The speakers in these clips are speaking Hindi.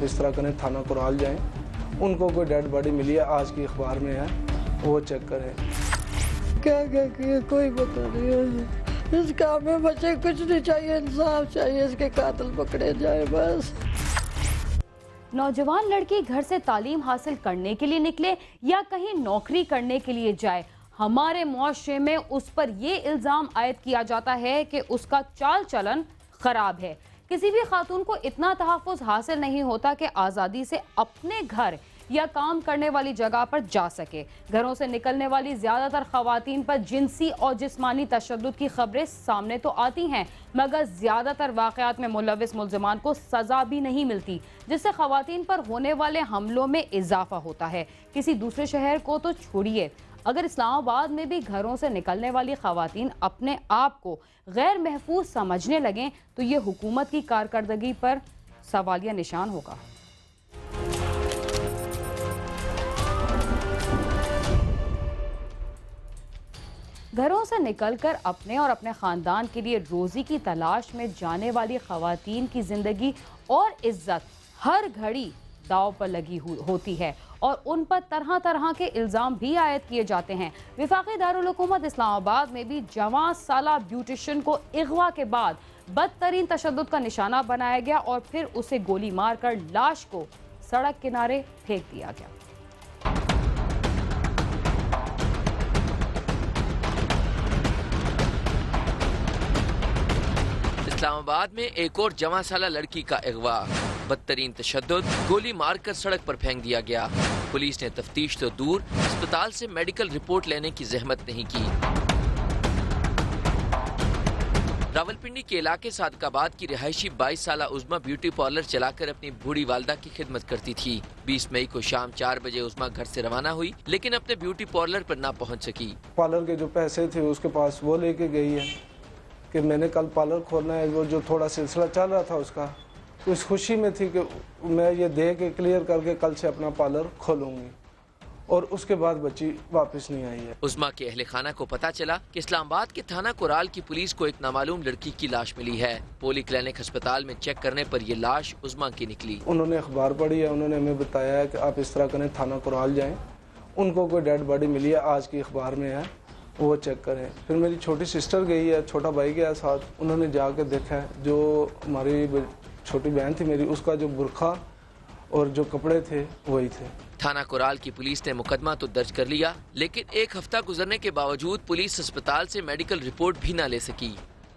इस तरह करें, थाना कुराल जाएं, उनको कोई डेड बॉडी मिली है, आज की अखबार में है, वो चेक करें। क्या किया कोई पता नहीं है। इस काम में बच्चे कुछ नहीं चाहिए, इंसाफ चाहिए, इसके कातिल पकड़े जाए बस। नौजवान लड़की घर से तालीम हासिल करने के लिए निकले या कहीं नौकरी करने के लिए जाए, हमारे मुआशरे में उस पर ये इल्ज़ाम आयद किया जाता है कि उसका चाल चलन खराब है। किसी भी खातून को इतना तहफ़्फ़ुज़ हासिल नहीं होता कि आज़ादी से अपने घर या काम करने वाली जगह पर जा सके। घरों से निकलने वाली ज़्यादातर ख़वातीन पर जिनसी और जिस्मानी तशद्दुद की खबरें सामने तो आती हैं, मगर ज़्यादातर वाक़यात में मुलविस मुल्ज़िमान को सज़ा भी नहीं मिलती, जिससे ख़वातीन पर होने वाले हमलों में इजाफा होता है। किसी दूसरे शहर को तो छोड़िए, अगर इस्लामाबाद में भी घरों से निकलने वाली ख़वातीन अपने आप को गैर महफूज समझने लगें तो ये हुकूमत की कारकर्दगी पर सवालिया निशान होगा। घरों से निकलकर अपने और अपने ख़ानदान के लिए रोज़ी की तलाश में जाने वाली ख़वातीन की ज़िंदगी और इज़्ज़त हर घड़ी दाव पर लगी होती है और उन पर तरह तरह के इल्ज़ाम भी आयद किए जाते हैं। वफाकी दारुल हुकूमत इस्लामाबाद में भी जवां साला ब्यूटिशियन को अगवा के बाद बदतरीन तशद्दुद का निशाना बनाया गया और फिर उसे गोली मारकर लाश को सड़क किनारे फेंक दिया गया। इस्लामाबाद में एक और जवां साला लड़की का अगवा, बदतरीन तशद्दुद, गोली मारकर सड़क पर फेंक दिया गया। पुलिस ने तफ्तीश तो दूर, अस्पताल से मेडिकल रिपोर्ट लेने की जहमत नहीं की। रावलपिंडी के इलाके सादकाबाद की रिहायशी 22 साला उज़मा ब्यूटी पार्लर चलाकर अपनी बूढ़ी वालदा की खिदमत करती थी। 20 मई को शाम 4 बजे उज़मा घर से रवाना हुई, लेकिन अपने ब्यूटी पार्लर पर ना पहुंच सकी। पार्लर के जो पैसे थे उसके पास वो लेके गई है कि मैंने कल पार्लर खोलना है, वो जो थोड़ा सिलसिला चल रहा था उसका, तो इस खुशी में थी कि मैं ये दे के क्लियर करके कल से अपना पार्लर खोलूँगी, और उसके बाद बच्ची वापस नहीं आई है। उज़मा के अहले खाना को पता चला कि इस्लामाबाद के थाना कुराल की पुलिस को एक नामालूम लड़की की लाश मिली है। पोली क्लिनिक अस्पताल में चेक करने पर ये लाश उज़मा की निकली। उन्होंने अखबार पढ़ी है, उन्होंने हमें बताया है कि आप इस तरह करें, थाना कुराल जाएं, उनको कोई डेड बॉडी मिली है, आज की अखबार में है, वो चेक करें। फिर मेरी छोटी सिस्टर गई है, छोटा भाई गया साथ, उन्होंने जाके देखा है, जो हमारी छोटी बहन थी मेरी, उसका जो बुरखा और जो कपड़े थे वही थे। थाना कुराल की पुलिस ने मुकदमा तो दर्ज कर लिया, लेकिन एक हफ्ता गुजरने के बावजूद पुलिस अस्पताल से मेडिकल रिपोर्ट भी न ले सकी।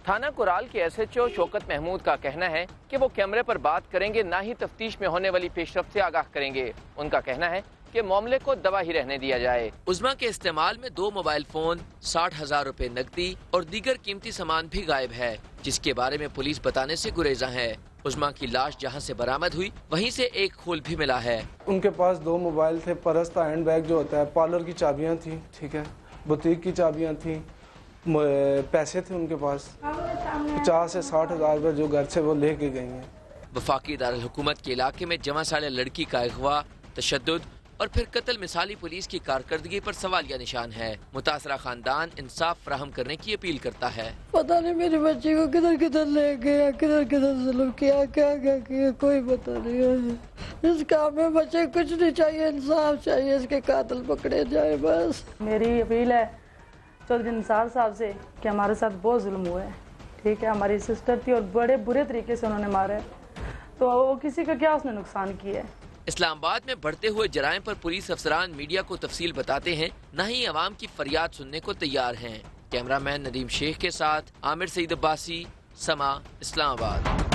थाना कुराल के SHO शौकत महमूद का कहना है कि वो कैमरे पर बात करेंगे, ना ही तफ्तीश में होने वाली पेशरफ्त से आगाह करेंगे। उनका कहना है कि मामले को दबा ही रहने दिया जाए। उज़मा के इस्तेमाल में 2 मोबाइल फोन, 60,000 रुपए नकदी और दीगर कीमती सामान भी गायब है, जिसके बारे में पुलिस बताने से गुरेजा है। उज़मा की लाश जहां से बरामद हुई वहीं से एक खोल भी मिला है। उनके पास 2 मोबाइल थे, पर्स था, हैंड बैग जो होता है, पार्लर की चाबियां थी, ठीक है, बुटीक की चाबियां थी, पैसे थे उनके पास 50 से 60,000 रुपये जो घर से वो लेके गई हैं। वफाकी दारुल हुकूमत के इलाके में जवां साले लड़की का अगवा, तशद्दुद और फिर कत्ल मिसाली पुलिस की कारकर्दगी पर सवालिया निशान है। मुतासरा खानदान इंसाफ फराहम करने की अपील करता है। पता नहीं मेरे बच्चे को किधर किधर ले गया, किधर किधर जुल्म किया, क्या क्या किया, कोई पता नहीं है। इस काम में बच्चे कुछ नहीं चाहिए, इंसाफ चाहिए, इसके कातिल पकड़े जाए बस। मेरी अपील है चौधरी निसार साहब से कि हमारे साथ बहुत जुल्म हुआ है, ठीक है, हमारी सिस्टर थी और बड़े बुरे तरीके से उन्होंने मारा है, तो वो किसी का क्या उसने नुकसान किया है। इस्लामाबाद में बढ़ते हुए जराइम पर पुलिस अफसरान मीडिया को तफसील बताते हैं, न ही अवाम की फरियाद सुनने को तैयार हैं। कैमरामैन नदीम शेख के साथ आमिर सईद अब्बासी, समा, इस्लामाबाद।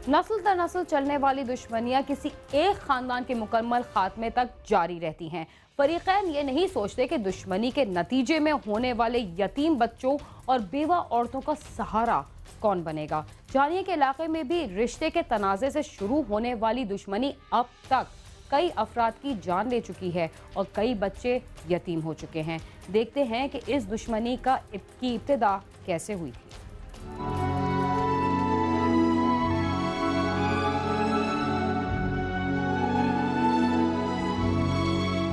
नस्ल दर नस्ल चलने वाली दुश्मनियां किसी एक खानदान के मुकम्मल खात्मे तक जारी रहती हैं। फरीकैन ये नहीं सोचते कि दुश्मनी के नतीजे में होने वाले यतीम बच्चों और बेवा औरतों का सहारा कौन बनेगा। जानिए के इलाके में भी रिश्ते के तनाज़े से शुरू होने वाली दुश्मनी अब तक कई अफराद की जान ले चुकी है और कई बच्चे यतीम हो चुके हैं। देखते हैं कि इस दुश्मनी की इब्तिदा कैसे हुई थी।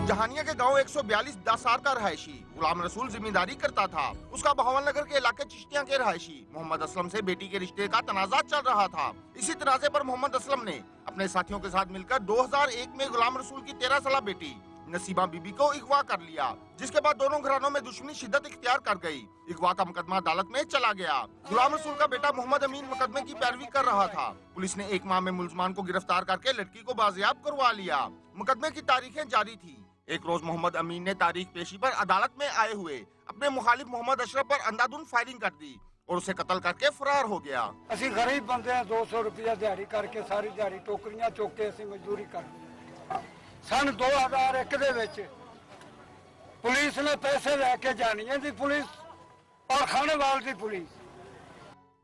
जहां धानिया के गांव 142 दासार का रहायशी गुलाम रसूल जिम्मेदारी करता था। उसका बहावल नगर के इलाके चिश्तिया के रहायशी मोहम्मद असलम से बेटी के रिश्ते का तनाजा चल रहा था। इसी तनाजे पर मोहम्मद असलम ने अपने साथियों के साथ मिलकर 2001 में गुलाम रसूल की 13 साल बेटी नसीबा बीबी को अगवा कर लिया, जिसके बाद दोनों घरानों में दुश्मनी शिद्दत इख्तियार कर गई। अगवा का मुकदमा अदालत में चला गया। गुलाम रसूल का बेटा मोहम्मद अमीन मुकदमे की पैरवी कर रहा था। पुलिस ने 1 माह में मुलजमान को गिरफ्तार करके लड़की को बाजियाब करवा लिया। मुकदमे की तारीखें जारी थी। एक रोज मोहम्मद अमीन ने तारीख पेशी पर अदालत में आए हुए अपने मुखालिफ मोहम्मद अशरफ पर अंधाधुंध फायरिंग कर दी और उसे कत्ल करके फरार हो गया। ਅਸੀਂ गरीब बंदे हैं, 200 रुपया दिहाड़ी करके सारी दिहाड़ी टोकरियां चुक के ਅਸੀਂ मजदूरी करते हैं। सन 2001 ਦੇ ਵਿੱਚ पुलिस ने पैसे लेके जानी है थी पुलिस और खाने वाली थी पुलिस।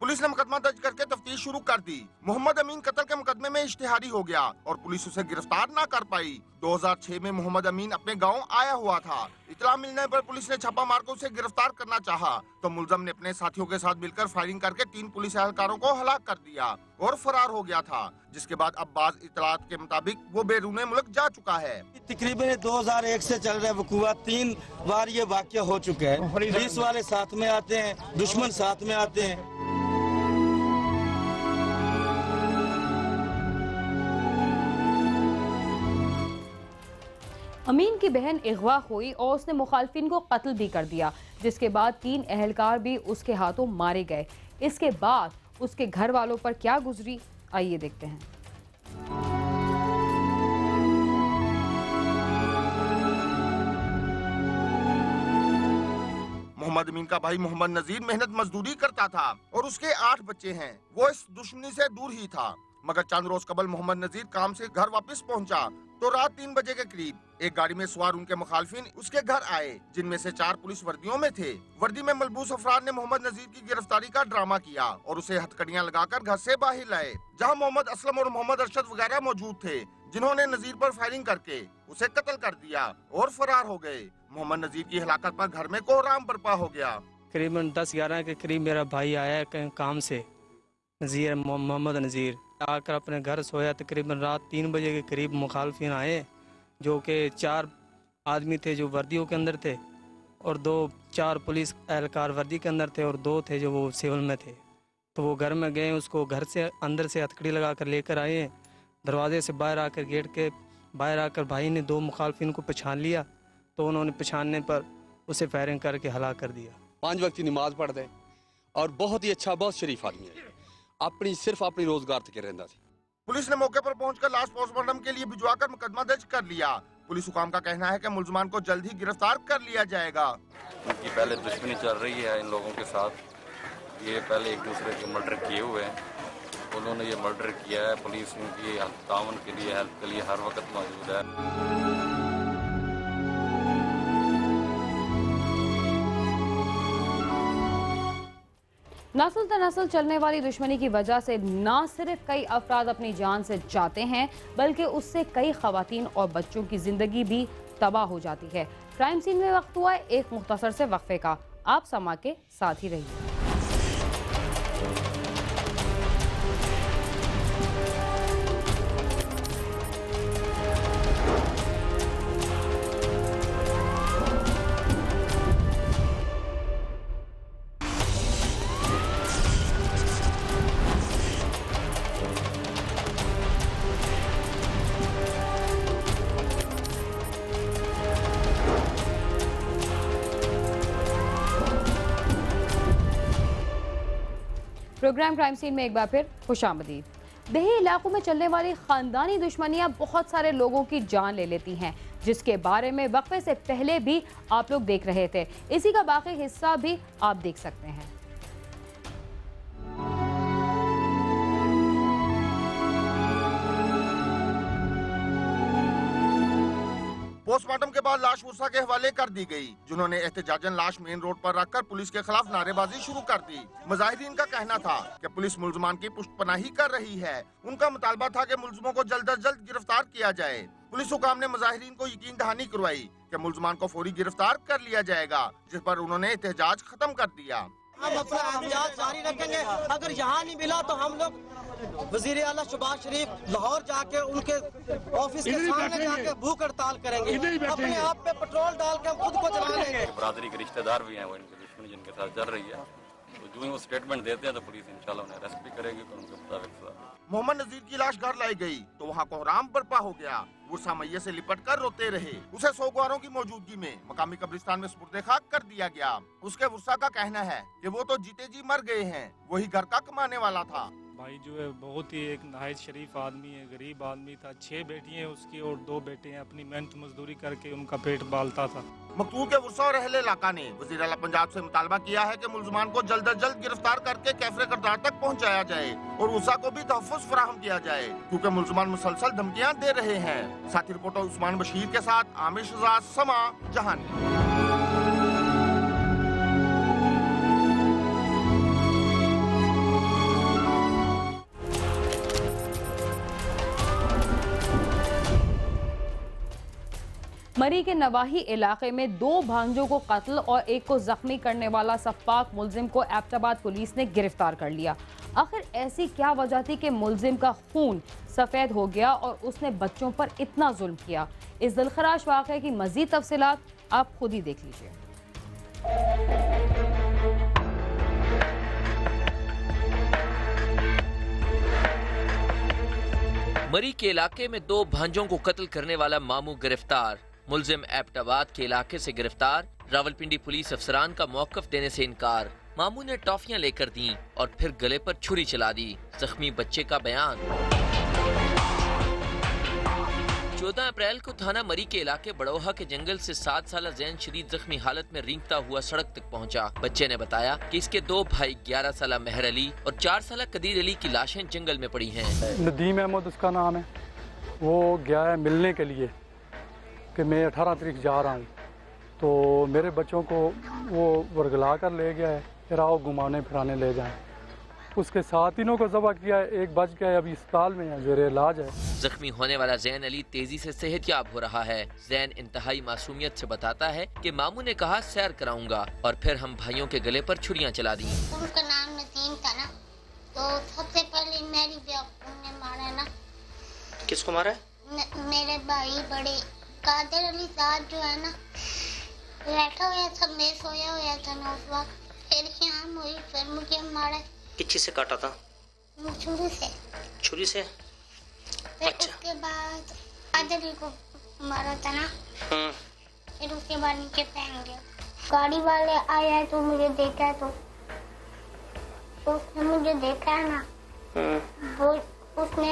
पुलिस ने मुकदमा दर्ज करके तफ्तीश शुरू कर दी। मोहम्मद अमीन कत्ल के मुकदमे में इश्तिहारी हो गया और पुलिस उसे गिरफ्तार न कर पाई। 2006 में मोहम्मद अमीन अपने गांव आया हुआ था। इतला मिलने पर पुलिस ने छापा मारकर उसे गिरफ्तार करना चाहा तो मुलजम ने अपने साथियों के साथ मिलकर फायरिंग करके 3 पुलिस एहलकारों को हलाक कर दिया और फरार हो गया था, जिसके बाद अब बाज इतलात के मुताबिक वो बैरूने मुल्क जा चुका है। तकरीबन 2001 से चल रहा है वकूआ, 3 बार ये वाक़या हो चुका है। पुलिस वाले साथ में आते हैं, दुश्मन साथ में आते हैं। अमीन की बहन अगवा हुई और उसने मुखालफिन को कत्ल भी कर दिया, जिसके बाद 3 एहलकार भी उसके हाथों मारे गए। इसके बाद उसके घर वालों पर क्या गुजरी, आइए देखते हैं। मोहम्मद अमीन का भाई मोहम्मद नजीर मेहनत मजदूरी करता था और उसके 8 बच्चे हैं। वो इस दुश्मनी से दूर ही था, मगर चंद रोज कबल मोहम्मद नजीर काम से घर वापस पहुंचा तो रात 3 बजे के करीब एक गाड़ी में सवार उनके मुखालफिन उसके घर आए, जिनमें से 4 पुलिस वर्दियों में थे। वर्दी में मलबूस अफराद ने मोहम्मद नजीर की गिरफ्तारी का ड्रामा किया और उसे हथकड़ियां लगाकर घर से बाहर लाए, जहां मोहम्मद असलम और मोहम्मद अरशद वगैरह मौजूद थे, जिन्होंने नजीर पर फायरिंग करके उसे कत्ल कर दिया और फरार हो गए। मोहम्मद नजीर की हलाकत पर घर में कोहराम बर्पा हो गया। करीबन 10-11 के करीब मेरा भाई आया कहीं काम से, नज़ीर मोहम्मद नज़ीर आकर अपने घर सोया। तकरीबन रात 3 बजे के करीब मुखालफिन आए, जो कि 4 आदमी थे जो वर्दियों के अंदर थे और 2-4 पुलिस एहलकार वर्दी के अंदर थे और 2 थे जो वो सिविल में थे। तो वो घर में गए, उसको घर से अंदर से हथकड़ी लगा कर लेकर आए। दरवाजे से बाहर आकर गेट के बाहर आकर भाई ने 2 मुखालफिन को पहचान लिया, तो उन्होंने पहचानने पर उसे फायरिंग करके हलाक कर दिया। 5 वक्त की नमाज पढ़ते और बहुत ही अच्छा, बहुत शरीफ आदमी है, सिर्फ अपनी रोजगार तक रहता थी। पुलिस ने मौके पर पहुंचकर लाश पोस्टमार्टम के लिए भिजवाकर मुकदमा दर्ज कर लिया। पुलिस हुकाम का कहना है कि मुलजमान को जल्द ही गिरफ्तार कर लिया जाएगा। उनकी पहले दुश्मनी चल रही है इन लोगों के साथ, ये पहले एक दूसरे के मर्डर किए हुए हैं, उन्होंने ये मर्डर किया है। पुलिस उनकी ताउन के लिए, हेल्प के लिए हर वक्त मौजूद है। नस्ल दर-नस्ल चलने वाली दुश्मनी की वजह से न सिर्फ कई अफराद अपनी जान से जाते हैं, बल्कि उससे कई खवातीन और बच्चों की जिंदगी भी तबाह हो जाती है। क्राइम सीन में वक्त हुआ है एक मुख्तसर से वक्फे का, आप समा के साथ ही रहिए। प्रोग्राम क्राइम सीन में एक बार फिर खुशामदीद। देही इलाकों में चलने वाली खानदानी दुश्मनियां बहुत सारे लोगों की जान ले लेती हैं, जिसके बारे में वक्फे से पहले भी आप लोग देख रहे थे। इसी का बाकी हिस्सा भी आप देख सकते हैं। पोस्टमार्टम के बाद लाश वर्षा के हवाले कर दी गई, जिन्होंने एहतजाजन लाश मेन रोड पर रखकर पुलिस के खिलाफ नारेबाजी शुरू कर दी। मुजाहिदीन का कहना था कि पुलिस मुलजमान की पुष्टपनाही कर रही है। उनका मुतालबा था कि मुलजमों को जल्द अज जल्द गिरफ्तार किया जाए। पुलिस हुकाम ने मुजाहिदीन को यकीन दहानी करवाई कि मुलजमान को फौरी गिरफ्तार कर लिया जाएगा, जिस पर उन्होंने एहतजाज खत्म कर दिया। हम अपना एहतियात जारी रखेंगे। अगर यहाँ नहीं मिला तो हम लोग वजीर आला शहबाज शरीफ लाहौर जाके उनके ऑफिस के सामने जाके भूख हड़ताल करेंगे। अपने आप पे पेट्रोल डाल के हम खुद को जला लेंगे। बरादरी के रिश्तेदार भी हैं, वो इनकी दुश्मनी जिनके साथ चल रही है, तो जो ही वो स्टेटमेंट देते हैं तो पुलिस इंशाल्लाह उन्हें अरेस्ट भी करेगी। तो उनके मुताबिक मोहम्मद नजीर की लाश घर लाई गई तो वहाँ कोहराम बर्पा हो गया। गुस्सा मैये से लिपट कर रोते रहे। उसे सोगवारों की मौजूदगी में मकामी कब्रिस्तान में सुपुर्दे खाक कर दिया गया। उसके वुर्सा का कहना है कि वो तो जीते जी मर गए हैं, वही घर का कमाने वाला था। भाई जो है बहुत ही एक नहायत शरीफ आदमी है, गरीब आदमी था। 6 बेटी हैं उसकी और 2 बेटे हैं। अपनी मेहनत मजदूरी करके उनका पेट पालता था। मकतूल के वुर्सा और अहले इलाका ने वज़ीर आला पंजाब से मुतालबा किया है कि मुलजमान को जल्द अज जल्द गिरफ्तार करके कैफरे करदार तक पहुँचाया जाए और वुर्सा को भी तहफ़्फ़ुज़ फराहम किया जाए, क्योंकि मुलजमान मुसलसल धमकियाँ दे रहे हैं। साथी रिपोर्टर उस्मान बशीर के साथ आमिर शहजाद, समा जहानी। मरी के नवाही इलाके में 2 भांजों को कत्ल और 1 को जख्मी करने वाला सफ्फाक मुलजिम को एबटाबाद पुलिस ने गिरफ्तार कर लिया। आखिर ऐसी क्या वजह थी कि मुलजिम का खून सफ़ेद हो गया और उसने बच्चों पर इतना जुल्म किया? इस दिलखराश वाक़े की मज़ीद तफसीलात आप खुद ही देख लीजिए। मरी के इलाके में 2 भांजों को कत्ल करने वाला मामू गिरफ्तार। मुलजिम एबटाबाद के इलाके से गिरफ्तार। रावलपिंडी पुलिस अफसरान का मौकफ देने से इनकार। मामू ने टॉफियां लेकर दी और फिर गले पर छुरी चला दी। जख्मी बच्चे का बयान। 14 अप्रैल को थाना मरी के इलाके बड़ोहा के जंगल से 7 साला जैन शदीद जख्मी हालत में रेंगता हुआ सड़क तक पहुंचा। बच्चे ने बताया कि इसके 2 भाई 11 साला मेहर अली और 4 साला कदीर अली की लाशें जंगल में पड़ी हैं। नदीम अहमद उसका नाम है। वो गया है मिलने के लिए कि मैं 18 तारीख जा रहा हूँ, तो मेरे बच्चों को वो वर्गला कर ले गया है। फिर आओ घुमाने फिराने ले जाएं। उसके साथ तीनों को ज़बह किया है। 1 बच गया, अभी अस्पताल में है, जेर इलाज है। जख्मी होने वाला जैन अली तेजी से सेहतयाब हो रहा है। जैन इंतहाई मासूमियत से बताता है कि मामू ने कहा सैर कराऊंगा और फिर हम भाइयों के गले पर छुरियां चला दी। उनका नाम नसीम था ना, तो सबसे पहले मेरी बेवकूफ ने मारा ना। किसको मारा? मेरे भाई बड़े कादिर अली साहब जो है ना, बैठा हुआ था, मैं सोया हुआ था ना उस वक्त। फिर शाम हुई, फिर मुझे मारा। किस चीज़ से काटा था? छुरी से। छुरी से? फिर अच्छा। उसके बाद कादिर अली को मारा था ना। फिर उसके बाद नीचे फेंक गया। गाड़ी वाले आया तो मुझे देखा, तो उसने मुझे देखा है ना, वो उसने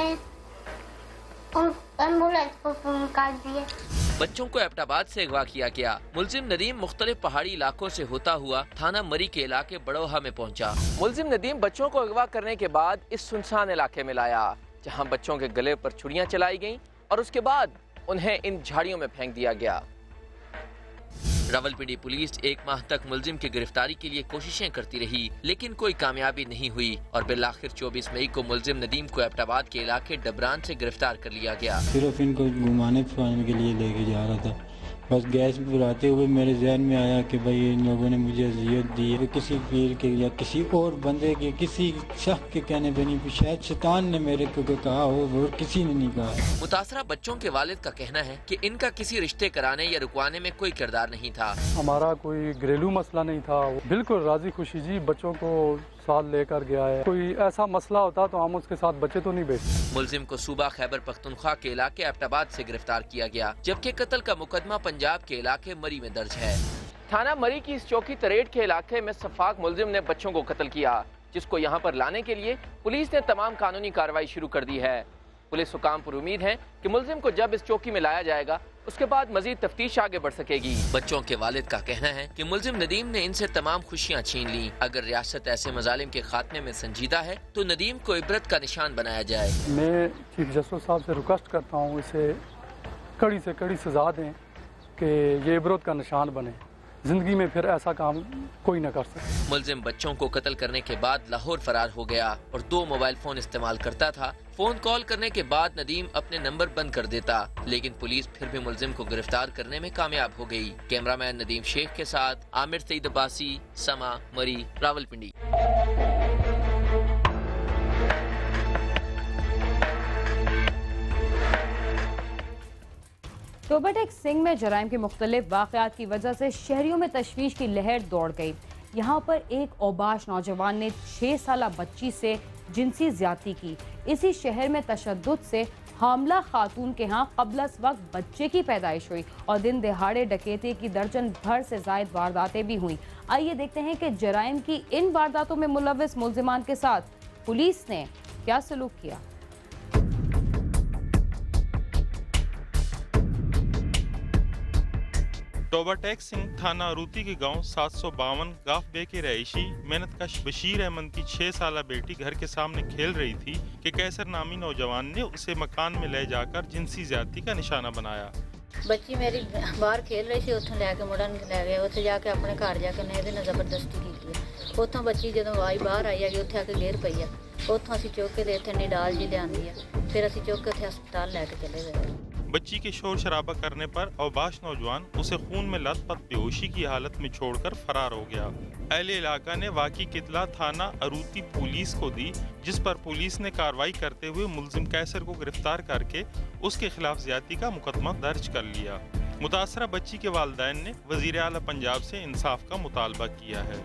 एम्बुलेंस को फोन कर दिया। बच्चों को एबटाबाद से अगवा किया गया। मुलजिम नदीम मुख्तलिफ पहाड़ी इलाकों से होता हुआ थाना मरी के इलाके बड़ोहा में पहुंचा। मुलजिम नदीम बच्चों को अगवा करने के बाद इस सुनसान इलाके में लाया, जहां बच्चों के गले पर छुरियां चलाई गईं और उसके बाद उन्हें इन झाड़ियों में फेंक दिया गया। रावलपिंडी पुलिस 1 माह तक मुलजिम की गिरफ्तारी के लिए कोशिशें करती रही, लेकिन कोई कामयाबी नहीं हुई और बिलाखिर 24 मई को मुलजिम नदीम को एबटाबाद के इलाके डबरान से गिरफ्तार कर लिया गया। सिर्फ इनको घुमाने फिराने के लिए लेके जा रहा था। बस गैस बुलाते हुए मेरे जहन में आया कि भाई इन लोगों ने मुझे अजियत दी है। किसी पीर के या किसी और बंदे के, किसी शख्स के कहने पे नहीं, शायद शैतान ने मेरे को कहा हो और किसी ने नहीं कहा। मुतासरा बच्चों के वालिद का कहना है कि इनका किसी रिश्ते कराने या रुकवाने में कोई किरदार नहीं था। हमारा कोई घरेलू मसला नहीं था। बिल्कुल राजी खुशी जी बच्चों को साथ लेकर गया है। कोई ऐसा मसला होता तो हम उसके साथ बच्चे तो नहीं भेजते। मुलजिम को सूबा खैबर पख्तूनख्वा के इलाके एबटाबाद से गिरफ्तार किया गया, जबकि कत्ल का मुकदमा पंजाब के इलाके मरी में दर्ज है। थाना मरी की इस चौकी तरेट के इलाके में सफाक मुलजिम ने बच्चों को कत्ल किया, जिसको यहाँ पर लाने के लिए पुलिस ने तमाम कानूनी कार्रवाई शुरू कर दी है। पुलिस हुकाम पर उम्मीद है कि मुलजिम को जब इस चौकी में लाया जाएगा उसके बाद मजीद तफ्तीश आगे बढ़ सकेगी। बच्चों के वालिद का कहना है कि मुलजिम नदीम ने इनसे तमाम खुशियाँ छीन ली। अगर रियासत ऐसे मजालिम के खात्मे में संजीदा है तो नदीम को इबरत का निशान बनाया जाए। मैं चीफ जस्टिस साहब से रिक्वेस्ट करता हूँ, इसे कड़ी से कड़ी सजा दें कि ये इबरत का निशान बने। ज़िंदगी में फिर ऐसा काम कोई ना कर सके। मुलजिम बच्चों को कत्ल करने के बाद लाहौर फरार हो गया और 2 मोबाइल फोन इस्तेमाल करता था। फोन कॉल करने के बाद नदीम अपने नंबर बंद कर देता, लेकिन पुलिस फिर भी मुलजिम को गिरफ्तार करने में कामयाब हो गई। कैमरामैन नदीम शेख के साथ आमिर सईद अब्बासी, समा मरी, रावलपिंडी। टोबाटेक सिंह में जराइम के मुख्तलिफ वाक़यात की वजह से शहरियों में तशवीश की लहर दौड़ गई। यहाँ पर एक औबाश नौजवान ने 6 साला बच्ची से जिनसी ज्यादती की। इसी शहर में तशद्दुद से हामला खातून के यहाँ क़ब्ल वक्त बच्चे की पैदाइश हुई और दिन दहाड़े डकैती की दर्जन भर से ज़ायद वारदातें भी हुई। आइए देखते हैं कि जराइम की इन वारदातों में मुलव्विस मुल्ज़िमान के साथ पुलिस ने क्या सलूक किया। टोबाटेक सिंह थाना अरूती के गांव 752 गाफ बे के रहायशी मेहनतकश बशीर अहमद की 6 साला बेटी घर के सामने खेल रही थी कि कैसर नामी नौजवान ने उसे मकान में ले जाकर जिनसी ज्यादती का निशाना बनाया। बच्ची मेरी बाहर खेल रही थी, उतों लैके मुड़ा लै गया, उत्थे जाके अपने घर जाके ने जबरदस्ती की। उतों बच्ची जो आई बाहर आई है उत्थे आके गिर पई है। उतों असीं चुक के इत्थे निडाल जी लियांदी है, फिर असीं चुक के उत्थे हस्पताल लैके चले गए। बच्ची के शोर शराबा करने पर औबाश नौजवान उसे खून में लथपथ बेहोशी की हालत में छोड़कर फरार हो गया। अहले इलाका ने वाक़ई की इत्तला थाना अरूती पुलिस को दी, जिस पर पुलिस ने कार्रवाई करते हुए मुलजिम कैसर को गिरफ्तार करके उसके खिलाफ ज्यादती का मुकदमा दर्ज कर लिया। मुतासरा बच्ची के वालिदैन ने वज़ीर आला पंजाब से इंसाफ का मुतालबा किया है।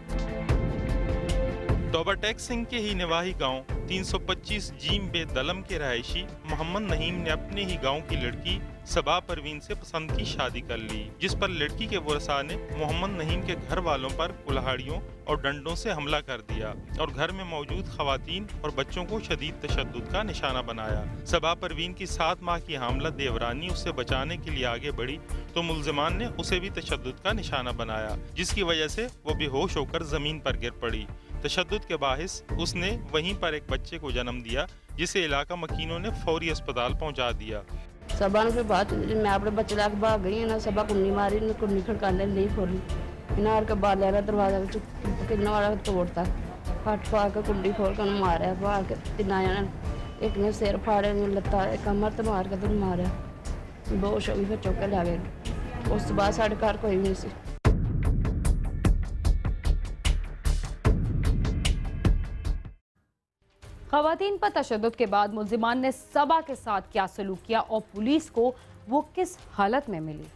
टोबाटेक सिंह के ही निवाही गांव 325 जीम बे दलम के रहायशी मोहम्मद नहीम ने अपने ही गांव की लड़की सबा परवीन से पसंद की शादी कर ली, जिस पर लड़की के वरसा ने मोहम्मद नहीम के घर वालों पर कुल्हाड़ियों और डंडों से हमला कर दिया और घर में मौजूद खवातीन और बच्चों को शदीद तशद्दुद का निशाना बनाया। सबा परवीन की 7 माह की हामला देवरानी उसे बचाने के लिए आगे बढ़ी तो मुल्जिमान ने उसे भी तशद्दुद का निशाना बनाया, जिसकी वजह से वो बेहोश होकर जमीन पर गिर पड़ी। तशद्दुद के बाहिस उसने वहीं पर एक बच्चे को जन्म दिया, जिसे इलाका मकीनों ने फौरी अस्पताल पहुंचा दिया। सबा के बाद मैं अपने बच्चे लाके भाग गई ना, सबा कुंडी मारी, कुंडी खड़काने नहीं खोली, इनार के बाद लेना दरवाजा किन्ना वाला तोड़ता, फट पा के कुंडी खोल कर मारा, पा के 3 जने, एक ने सिर फाड़े, लत्ता कमर ते मार के तो मारा, बेहोश हो गई, फिर चुक के लै गए। उस बाद साढ़े घर कोई नहीं सी। खवातीन पर तशद्दुद के बाद मुल्जिमान ने सबा के साथ क्या सलूक किया और पुलिस को वो किस हालत में मिली।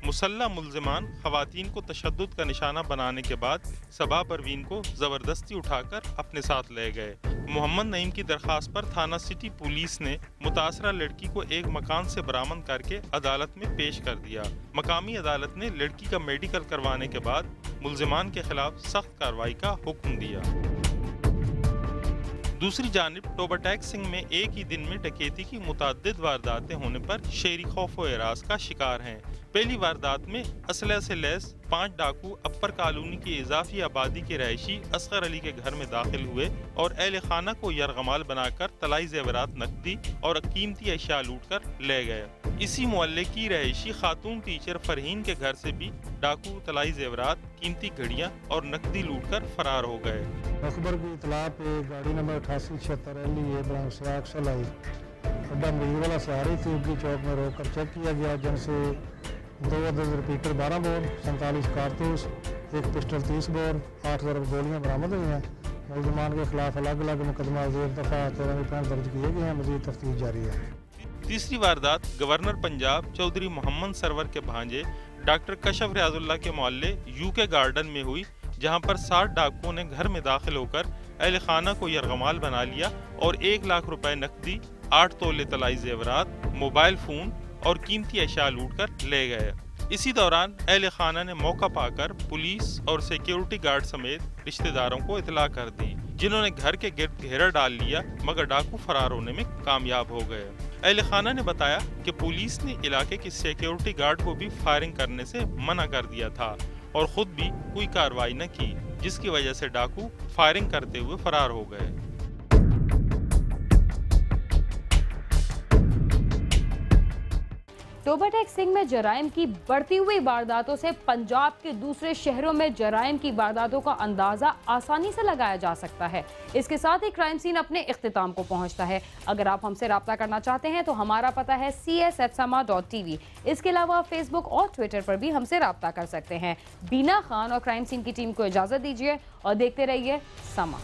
मुसल्ला मुल्जिमान खवातीन को तशद्दुद का निशाना बनाने के बाद सबा परवीन को जबरदस्ती उठाकर अपने साथ ले गए। मोहम्मद नईम की दरख्वास्त पर थाना सिटी पुलिस ने मुतासरा लड़की को एक मकान से बरामद करके अदालत में पेश कर दिया। मकामी अदालत ने लड़की का मेडिकल करवाने के बाद मुल्जिमान के खिलाफ सख्त कार्रवाई का हुक्म दिया। दूसरी जानिब टोबाटेक सिंह में एक ही दिन में डकैती की मुतअद्दिद वारदातें होने पर शहरी खौफ व एराज का शिकार हैं। पहली वारदात में असलह से लैस 5 डाकू अपर कॉलोनी की इजाफी आबादी के रहायशी असगर अली के घर में दाखिल हुए और अहले खाना को यरगमाल बनाकर तलाई जेवरात नकदी और कीमती अशिया लूट कर ले गए। इसी मोहल्ले की रहायशी खातून टीचर फरहीन के घर से भी डाकू तलाई जेवरात, कीमती घड़ियां और नकदी लूट कर फरार हो गए। अखबर की इतला पे गाड़ी नंबर 8876 LE से आक्सल आई, अड्डा मरीज वाला से आ रही थी, उगली चौक में रोककर चेक किया गया, जिनसे 2 अदद रिपीटर 12 बोर, 47 कारतूस, 1 पिस्टल 30 बोर, 8 ज़रब गोलियां बरामद हुई हैं। मुल्ज़िमान के खिलाफ अलग अलग मुकदमा ज़ेर दफ़ा 13 दर्ज किए गए हैं, मज़ीद तफ्तीश जारी है। तीसरी वारदात गवर्नर पंजाब चौधरी मोहम्मद सरवर के भांजे डॉक्टर कशफ रियाजुल्लाह के मोहल्ले यूके गार्डन में हुई, जहां पर 60 डाकुओं ने घर में दाखिल होकर अहले खाना को यरगमाल बना लिया और 1 लाख रुपए नकदी, 8 तोले तलाई जेवरात, मोबाइल फ़ोन और कीमती अशिया लूट कर ले गए। इसी दौरान अहले खाना ने मौका पाकर पुलिस और सिक्योरिटी गार्ड समेत रिश्तेदारों को इतला कर दी, जिन्होंने घर के गिर्द घेरा डाल लिया, मगर डाकू फरार होने में कामयाब हो गए। अहले खाना ने बताया कि पुलिस ने इलाके के सिक्योरिटी गार्ड को भी फायरिंग करने से मना कर दिया था और खुद भी कोई कार्रवाई न की, जिसकी वजह से डाकू फायरिंग करते हुए फरार हो गए। टोबाटेक सिंह में जराइम की बढ़ती हुई वारदातों से पंजाब के दूसरे शहरों में जराइम की वारदातों का अंदाजा आसानी से लगाया जा सकता है। इसके साथ ही क्राइम सीन अपने इख्तिताम को पहुंचता है। अगर आप हमसे राब्ता करना चाहते हैं तो हमारा पता है cs@sama.tv। इसके अलावा फेसबुक और ट्विटर पर भी हमसे राब्ता कर सकते हैं। बीना खान और क्राइम सीन की टीम को इजाजत दीजिए और देखते रहिए समा।